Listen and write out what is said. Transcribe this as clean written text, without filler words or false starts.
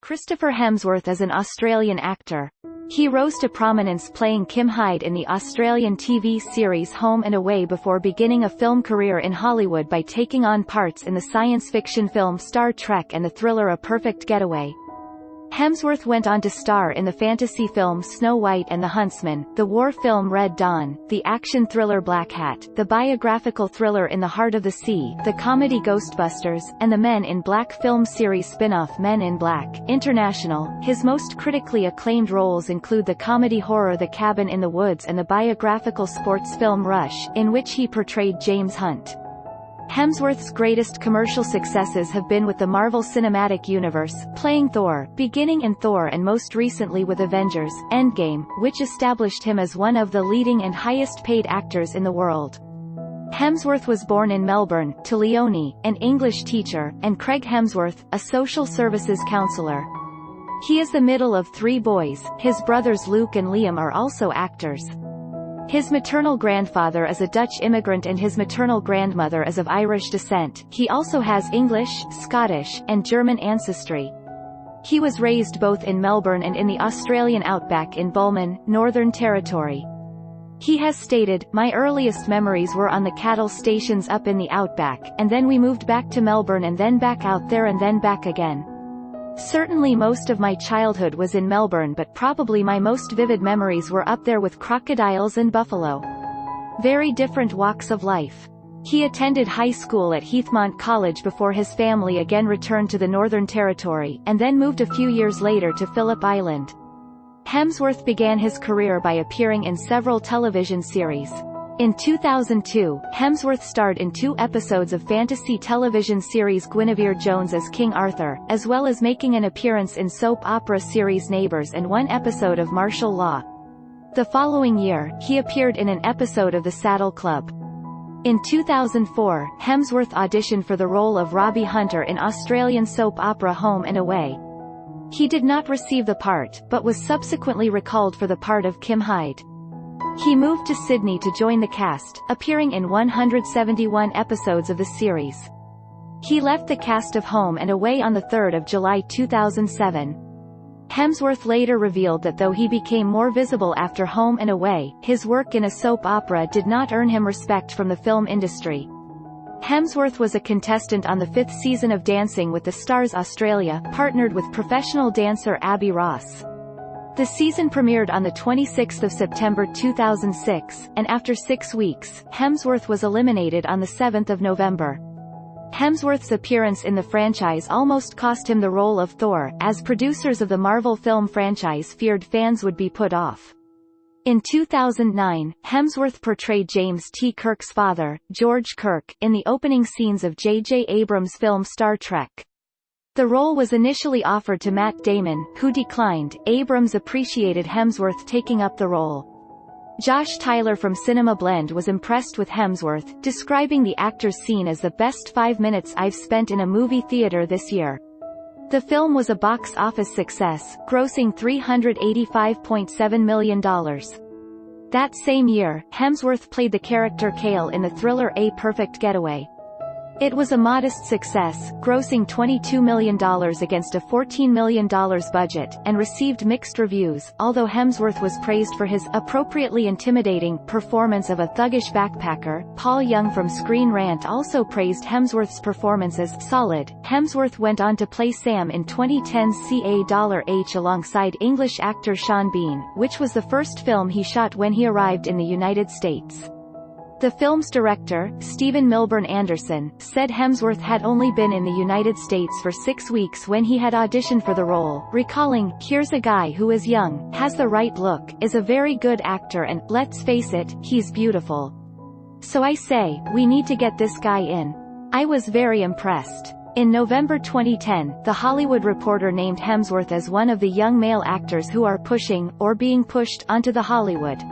Christopher Hemsworth is an Australian actor. He rose to prominence playing Kim Hyde in the Australian TV series Home and Away before beginning a film career in Hollywood by taking on parts in the science fiction film Star Trek and the thriller A Perfect Getaway. Hemsworth went on to star in the fantasy film Snow White and the Huntsman, the war film Red Dawn, the action thriller Black Hat, the biographical thriller In the Heart of the Sea, the comedy Ghostbusters, and the Men in Black film series spin-off Men in Black International. His most critically acclaimed roles include the comedy horror The Cabin in the Woods and the biographical sports film Rush, in which he portrayed James Hunt. Hemsworth's greatest commercial successes have been with the Marvel Cinematic Universe, playing Thor, beginning in Thor and most recently with Avengers: Endgame, which established him as one of the leading and highest-paid actors in the world. Hemsworth was born in Melbourne, to Leonie, an English teacher, and Craig Hemsworth, a social services counselor. He is the middle of three boys. His brothers Luke and Liam are also actors. His maternal grandfather is a Dutch immigrant and his maternal grandmother is of Irish descent. He also has English, Scottish, and German ancestry. He was raised both in Melbourne and in the Australian outback in Bulman, Northern Territory. He has stated, "My earliest memories were on the cattle stations up in the outback, and then we moved back to Melbourne and then back out there and then back again. Certainly most of my childhood was in Melbourne, but probably my most vivid memories were up there with crocodiles and buffalo." Very different walks of life. He attended high school at Heathmont College before his family again returned to the Northern Territory, and then moved a few years later to Phillip Island. Hemsworth began his career by appearing in several television series. In 2002, Hemsworth starred in 2 episodes of fantasy television series Guinevere Jones as King Arthur, as well as making an appearance in soap opera series Neighbours and 1 episode of Martial Law. The following year, he appeared in an episode of The Saddle Club. In 2004, Hemsworth auditioned for the role of Robbie Hunter in Australian soap opera Home and Away. He did not receive the part, but was subsequently recalled for the part of Kim Hyde. He moved to Sydney to join the cast, appearing in 171 episodes of the series. He left the cast of Home and Away on 3 July 2007. Hemsworth later revealed that though he became more visible after Home and Away, his work in a soap opera did not earn him respect from the film industry. Hemsworth was a contestant on the 5th season of Dancing with the Stars Australia, partnered with professional dancer Abby Ross. The season premiered on 26 September 2006, and after 6 weeks, Hemsworth was eliminated on 7 November. Hemsworth's appearance in the franchise almost cost him the role of Thor, as producers of the Marvel film franchise feared fans would be put off. In 2009, Hemsworth portrayed James T. Kirk's father, George Kirk, in the opening scenes of J.J. Abrams' film Star Trek. The role was initially offered to Matt Damon, who declined. Abrams appreciated Hemsworth taking up the role. Josh Tyler from Cinema Blend was impressed with Hemsworth, describing the actor's scene as the best 5 minutes I've spent in a movie theater this year. The film was a box office success, grossing $385.7 million. That same year, Hemsworth played the character Kale in the thriller A Perfect Getaway. It was a modest success, grossing $22 million against a $14 million budget, and received mixed reviews, although Hemsworth was praised for his appropriately intimidating performance of a thuggish backpacker. Paul Young from Screen Rant also praised Hemsworth's performance as solid. Hemsworth went on to play Sam in 2010's CAH alongside English actor Sean Bean, which was the first film he shot when he arrived in the United States. The film's director, Stephen Milburn Anderson, said Hemsworth had only been in the United States for 6 weeks when he had auditioned for the role, recalling, "Here's a guy who is young, has the right look, is a very good actor and, let's face it, he's beautiful. So I say, we need to get this guy in. I was very impressed." In November 2010, The Hollywood Reporter named Hemsworth as one of the young male actors who are pushing, or being pushed, onto the Hollywood